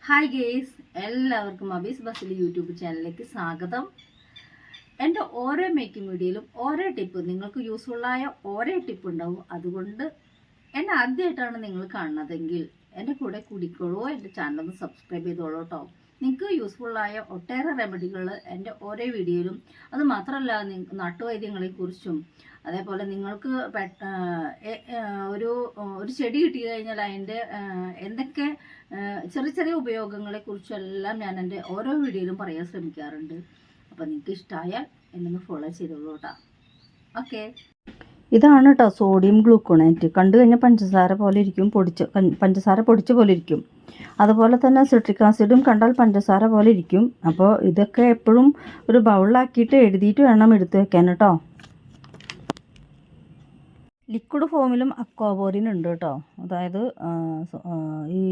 Hi guys, എല്ലാവർക്കും അബീസ് ബസിലി YouTube ചാനലിലേക്ക് സ്വാഗതം. എൻ്റെ ഓരോ മേക്കിംഗ് വീഡിയോയിലും ഓരോ ടിപ്പ്, നിങ്ങൾക്ക് യൂസ്ഫുള്ളായ ഓരോ ടിപ്പ് ഉണ്ടാവും. അതുകൊണ്ട് എന്നെ ആദ്യമായിട്ടാണ് നിങ്ങൾ കാണുന്നതെങ്കിൽ എൻ്റെ കൂടെ കൂടിക്കോളൂ, എൻ്റെ ചാനലൊന്ന് സബ്സ്ക്രൈബ് ചെയ്തോളൂ കേട്ടോ. നിങ്ങൾക്ക് യൂസ്ഫുള്ളായ ഒട്ടേറെ റെമഡികൾ എൻ്റെ ഓരോ വീഡിയോയിലും, അത് മാത്രമല്ല നാട്ടുവൈദ്യങ്ങളെക്കുറിച്ചും, അതേപോലെ നിങ്ങൾക്ക് ഒരു ചെടി കിട്ടി കഴിഞ്ഞാൽ അതിൻ്റെ എന്തൊക്കെ ചെറിയ ചെറിയ ഉപയോഗങ്ങളെക്കുറിച്ചെല്ലാം ഞാൻ എൻ്റെ ഓരോ വീഡിയോയിലും പറയാൻ ശ്രമിക്കാറുണ്ട്. അപ്പോൾ നിങ്ങൾക്ക് ഇഷ്ടമായാൽ എന്നൊന്ന് ഫോളോ ചെയ്തോളൂ കേട്ടോ. ഓക്കെ, ഇതാണ് കേട്ടോ സോഡിയം ഗ്ലൂക്കോണേറ്റ്. കണ്ടു കഴിഞ്ഞാൽ പഞ്ചസാര പോലെ ഇരിക്കും, പഞ്ചസാര പൊടിച്ച പോലെ ഇരിക്കും. അതുപോലെ തന്നെ സിട്രിക് ആസിഡും കണ്ടാൽ പഞ്ചസാര പോലെ ഇരിക്കും. അപ്പോൾ ഇതൊക്കെ എപ്പോഴും ഒരു ബൗളിലാക്കിയിട്ട് എഴുതിയിട്ട് വേണം എടുത്ത് വെക്കാൻ കേട്ടോ. ലിക്വിഡ് ഫോമിലും അക്വാപോറിൻ ഉണ്ട് കേട്ടോ. അതായത് ഈ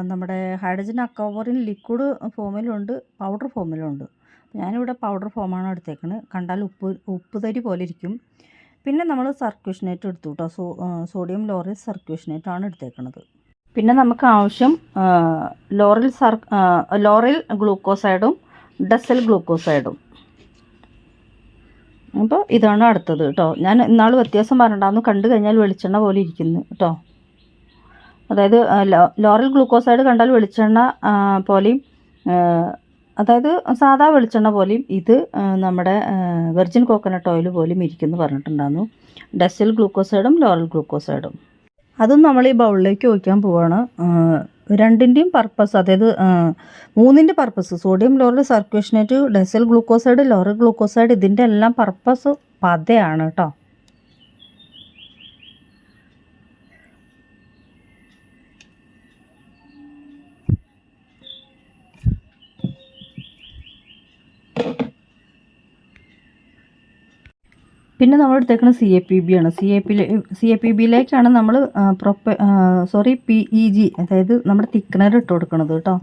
നമ്മുടെ ഹൈഡ്രജൻ അക്വാപോറിൻ ലിക്വിഡ് ഫോമിലുണ്ട്, പൗഡർ ഫോമിലുണ്ട്. ഞാനിവിടെ പൗഡർ ഫോമാണ് എടുത്തേക്കുന്നത്. കണ്ടാൽ ഉപ്പ് തരി പോലെ ഇരിക്കും. പിന്നെ നമ്മൾ സർക്യൂഷനേറ്റ് എടുത്തു കേട്ടോ. സോഡിയം ലോറിൽ സർക്യൂഷനേറ്റാണ് എടുത്തേക്കുന്നത്. പിന്നെ നമുക്ക് ആവശ്യം ലോറിൽ ഗ്ലൂക്കോസൈഡും ഡെസൽ ഗ്ലൂക്കോസൈഡും. അപ്പോൾ ഇതാണ് അടുത്തത് കേട്ടോ. ഞാൻ ഇന്നാൾ വ്യത്യാസം പറഞ്ഞിട്ടുണ്ടായിരുന്നു, കണ്ടു കഴിഞ്ഞാൽ വെളിച്ചെണ്ണ പോലെ ഇരിക്കുന്നു കേട്ടോ. അതായത് ലോറൽ ഗ്ലൂക്കോസൈഡ് കണ്ടാൽ വെളിച്ചെണ്ണ പോലെയും, അതായത് സാധാ വെളിച്ചെണ്ണ പോലെയും, ഇത് നമ്മുടെ വെർജിൻ കോക്കനട്ട് ഓയിൽ പോലെയും ഇരിക്കുന്നു പറഞ്ഞിട്ടുണ്ടായിരുന്നു. ഡെസൽ ഗ്ലൂക്കോസൈഡും ലോറൽ ഗ്ലൂക്കോസൈഡും അതും നമ്മൾ ഈ ബൗളിലേക്ക് ഒഴിക്കാൻ പോവാണ്. രണ്ടിൻ്റെയും പർപ്പസ്, അതായത് മൂന്നിൻ്റെ purpose, sodium lauryl sulfosuccinate, decyl glucoside, lauryl glucoside, ഇതിൻ്റെ എല്ലാം പർപ്പസ് പതയാണ് കേട്ടോ. പിന്നെ നമ്മൾ എടുത്തേക്കുന്നത് CAPB ആണ്. CAPBയിലേക്കാണ് നമ്മൾ PEG, അതായത് നമ്മുടെ തിക്കനർ ഇട്ട് കൊടുക്കുന്നത് കേട്ടോ.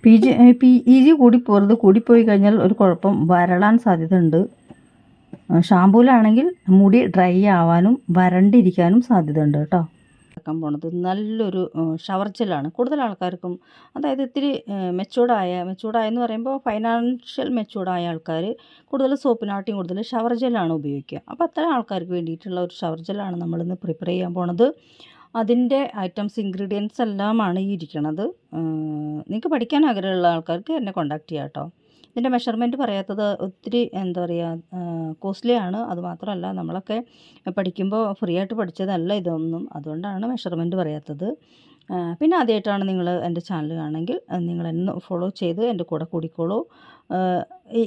PEG കൂടിപ്പോയി കഴിഞ്ഞാൽ ഒരു കുഴപ്പം, വരളാൻ സാധ്യത ഉണ്ട്. ഷാമ്പൂലാണെങ്കിൽ മുടി ഡ്രൈ ആവാനും വരണ്ടിരിക്കാനും സാധ്യത ഉണ്ട് കേട്ടോ. ആക്കാൻ പോണത് നല്ലൊരു ഷവർ ജെല്ലാണ്. കൂടുതൽ ആൾക്കാർക്കും, അതായത് ഇത്തിരി മെച്ചൂർഡായെന്ന് പറയുമ്പോൾ ഫൈനാൻഷ്യൽ മെച്ചൂർഡായ ആൾക്കാർ കൂടുതൽ സോപ്പിനാട്ടിയും കൂടുതൽ ഷവർ ജെല്ലാണ് ഉപയോഗിക്കുക. അപ്പോൾ അത്തരം ആൾക്കാർക്ക് വേണ്ടിയിട്ടുള്ള ഒരു ഷവർ ജെല്ലാണ് നമ്മളിന്ന് പ്രിപ്പയർ ചെയ്യാൻ പോണത്. അതിൻ്റെ ഐറ്റംസ്, ഇൻഗ്രീഡിയൻസ് എല്ലാമാണ് ഈ ഇരിക്കണത്. നിങ്ങൾക്ക് പഠിക്കാൻ ആഗ്രഹമുള്ള ആൾക്കാർക്ക് എന്നെ കോൺടാക്റ്റ് ചെയ്യാം കേട്ടോ. ഇതിൻ്റെ മെഷർമെൻറ്റ് പറയാത്തത് ഒത്തിരി എന്താ പറയുക, കോസ്റ്റ്ലി ആണ്. അതുമാത്രമല്ല, നമ്മളൊക്കെ പഠിക്കുമ്പോൾ ഫ്രീ ആയിട്ട് പഠിച്ചതല്ല ഇതൊന്നും, അതുകൊണ്ടാണ് മെഷർമെൻറ്റ് പറയാത്തത്. പിന്നെ ആദ്യമായിട്ടാണ് നിങ്ങൾ എൻ്റെ ചാനൽ കാണണമെങ്കിൽ നിങ്ങൾ എന്നെ ഫോളോ ചെയ്ത് എൻ്റെ കൂടെ കൂടിക്കോളൂ.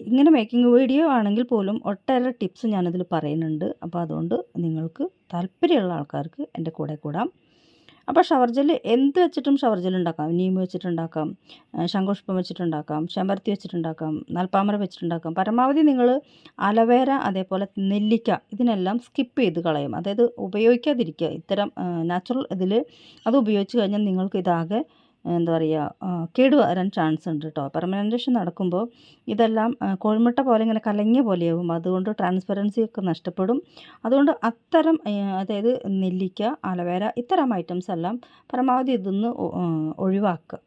ഇങ്ങനെ മേക്കിംഗ് വീഡിയോ ആണെങ്കിൽ പോലും ഒട്ടേറെ ടിപ്സ് ഞാനതിൽ പറയുന്നുണ്ട്. അപ്പോൾ അതുകൊണ്ട് നിങ്ങൾക്ക് താല്പര്യമുള്ള ആൾക്കാർക്ക് എൻ്റെ കൂടെ കൂടാം. അപ്പോൾ ഷവർ ജെല്ല് എന്ത് വെച്ചിട്ടും ഷവർ ജെല്ല് ഉണ്ടാക്കാം. നീം വെച്ചിട്ടുണ്ടാക്കാം, ശംഖുപുഷ്പം വെച്ചിട്ടുണ്ടാക്കാം, ചെമ്പരത്തി വെച്ചിട്ടുണ്ടാക്കാം, നൽപ്പാമര വെച്ചിട്ടുണ്ടാക്കാം. പരമാവധി നിങ്ങൾ അലവേര, അതേപോലെ നെല്ലിക്ക, ഇതിനെല്ലാം സ്കിപ്പ് ചെയ്ത് കളയും. അതായത് ഉപയോഗിക്കാതിരിക്കുക. ഇത്തരം നാച്ചുറൽ ഇതിൽ അത് ഉപയോഗിച്ച് കഴിഞ്ഞാൽ നിങ്ങൾക്ക് ഇതാകെ എന്താ പറയുക, കേടുവരാൻ ചാൻസ് ഉണ്ട് കേട്ടോ. പെർമനൻറ്റേഷൻ നടക്കുമ്പോൾ ഇതെല്ലാം കോഴിമുട്ട പോലെ ഇങ്ങനെ കലങ്ങിയ പോലെയാവും. അതുകൊണ്ട് ട്രാൻസ്പെറൻസി ഒക്കെ നഷ്ടപ്പെടും. അതുകൊണ്ട് അത്തരം, അതായത് നെല്ലിക്ക, അലവേര, ഇത്തരം ഐറ്റംസ് എല്ലാം പരമാവധി ഇതൊന്ന് ഒഴിവാക്കുക.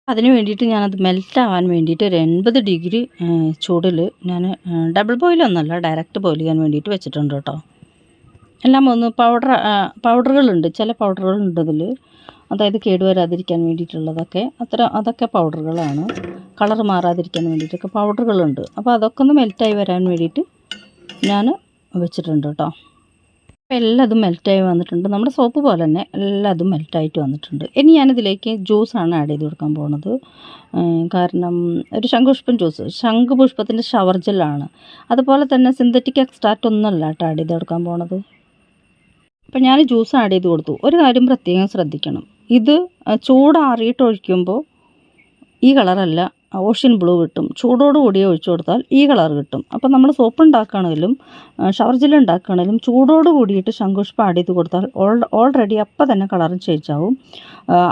അതിന് വേണ്ടിയിട്ട് ഞാനത് മെൽറ്റാവാൻ വേണ്ടിയിട്ട് ഒരു 80 ഡിഗ്രി ചൂടിൽ ഞാൻ ഡബിൾ ബോയിലൊന്നുമല്ല, ഡയറക്റ്റ് ബോയിൽ ചെയ്യാൻ വേണ്ടിയിട്ട് വെച്ചിട്ടുണ്ട് കേട്ടോ. എല്ലാം ഒന്ന് പൗഡറുകളുണ്ട്, ചില പൗഡറുകളുണ്ട് അതിൽ, അതായത് കേടുവരാതിരിക്കാൻ വേണ്ടിയിട്ടുള്ളതൊക്കെ. അതൊക്കെ പൗഡറുകളാണ്. കളർ മാറാതിരിക്കാൻ വേണ്ടിയിട്ടൊക്കെ പൗഡറുകളുണ്ട്. അപ്പോൾ അതൊക്കെ ഒന്ന് മെൽറ്റായി വരാൻ വേണ്ടിയിട്ട് ഞാൻ വെച്ചിട്ടുണ്ട് കേട്ടോ. അപ്പോൾ എല്ലാതും മെൽറ്റായി വന്നിട്ടുണ്ട്. നമ്മുടെ സോപ്പ് പോലെ തന്നെ എല്ലാതും മെൽറ്റായിട്ട് വന്നിട്ടുണ്ട്. ഇനി ഞാനിതിലേക്ക് ജ്യൂസാണ് ആഡ് ചെയ്ത് കൊടുക്കാൻ പോകുന്നത്. കാരണം ഒരു ശംഖുപുഷ്പത്തിൻ്റെ ഷവർ ജെല്ലാണ്. അതുപോലെ തന്നെ സിന്തറ്റിക് എക്സ്ട്രാക്റ്റ് ഒന്നുമല്ല കേട്ടോ ആഡ് ചെയ്ത് കൊടുക്കാൻ പോകുന്നത്. അപ്പം ഞാൻ ജ്യൂസ് ആഡ് ചെയ്ത് കൊടുത്തു. ഒരു കാര്യം പ്രത്യേകം ശ്രദ്ധിക്കണം, ഇത് ചൂടാറിയിട്ട് ഒഴിക്കുമ്പോൾ ഈ കളറല്ല ഓഷ്യൻ ബ്ലൂ കിട്ടും. ചൂടോടുകൂടി ഒഴിച്ചു കൊടുത്താൽ ഈ കളർ കിട്ടും. അപ്പോൾ നമ്മൾ സോപ്പ് ഉണ്ടാക്കുകയാണെങ്കിലും ഷവർ ജെൽ ഉണ്ടാക്കുകയാണെങ്കിലും ചൂടോട് കൂടിയിട്ട് ശംഖുപുഷ്പം ആഡ് ചെയ്ത് കൊടുത്താൽ ഓൾറെഡി അപ്പം തന്നെ കളർ ചേഞ്ച് ആവും.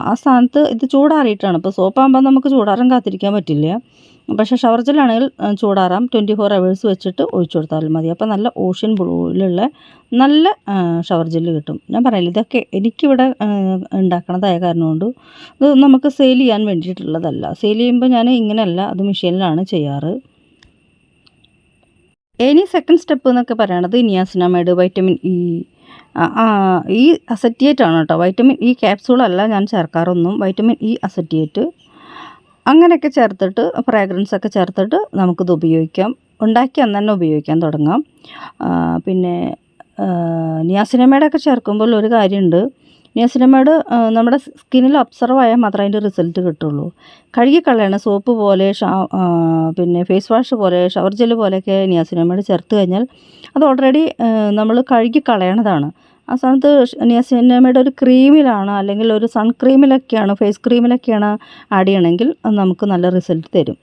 ആ സ്ഥാനത്ത് ഇത് ചൂടാറിയിട്ടാണ്. ഇപ്പോൾ സോപ്പാകുമ്പോൾ നമുക്ക് ചൂടാറാൻ കാത്തിരിക്കാൻ പറ്റില്ല. പക്ഷേ ഷവർ ജെല്ലാണെങ്കിൽ ചൂടാറാം 24 hours വെച്ചിട്ട് ഒഴിച്ചു കൊടുത്താലും മതി. അപ്പോൾ നല്ല ഓഷ്യൻ ബ്ലൂവിലുള്ള നല്ല ഷവർ ജെല്ല് കിട്ടും. ഞാൻ പറയില്ല, ഇതൊക്കെ എനിക്കിവിടെ ഉണ്ടാക്കണതായ കാരണം കൊണ്ട് ഇത് നമുക്ക് സെയിൽ ചെയ്യാൻ വേണ്ടിയിട്ടുള്ളതല്ല. സെയിൽ ചെയ്യുമ്പോൾ ഞാൻ ഇങ്ങനെയല്ല, അത് മെഷീനിലാണ് ചെയ്യാറ്. ഇനി സെക്കൻഡ് സ്റ്റെപ്പ് എന്നൊക്കെ പറയണത് നിയാസിനാമൈഡ്, വൈറ്റമിൻ ഇ. ഈ അസറ്റിയേറ്റ് ആണ് കേട്ടോ. വൈറ്റമിൻ ഇ ക്യാപ്സൂളല്ല ഞാൻ ചേർക്കാറൊന്നും. വൈറ്റമിൻ ഇ അസറ്റിയേറ്റ് അങ്ങനെയൊക്കെ ചേർത്തിട്ട് ഫ്രാഗ്രൻസ് ഒക്കെ ചേർത്തിട്ട് നമുക്കിത് ഉപയോഗിക്കാം. ഉണ്ടാക്കി അന്ന് തന്നെ ഉപയോഗിക്കാൻ തുടങ്ങാം. പിന്നെ നിയാസിനമൈഡൊക്കെ ചേർക്കുമ്പോൾ ഒരു കാര്യമുണ്ട്. നിയാസിനമൈഡ് നമ്മുടെ സ്കിന്നിൽ ഒബ്സർവ് ആയാൽ മാത്രമേ അതിൻ്റെ റിസൾട്ട് കിട്ടുള്ളൂ. കഴുകിക്കളയണം. സോപ്പ് പോലെ പിന്നെ ഫേസ് വാഷ് പോലെ ഷവർ ജെല്ല് പോലെയൊക്കെ നിയാസിനമൈഡ് ചേർത്ത് കഴിഞ്ഞാൽ അത് ഓൾറെഡി നമ്മൾ കഴുകിക്കളയണതാണ്. ആ സ്ഥാനത്ത് നിയാസിനമൈഡ് ഒരു ക്രീമിലാണ് അല്ലെങ്കിൽ ഒരു സൺ ക്രീമിലൊക്കെയാണ്, ഫേസ് ക്രീമിലൊക്കെയാണ് ആഡ് ചെയ്യണമെങ്കിൽ അത് നമുക്ക് നല്ല റിസൾട്ട് തരും.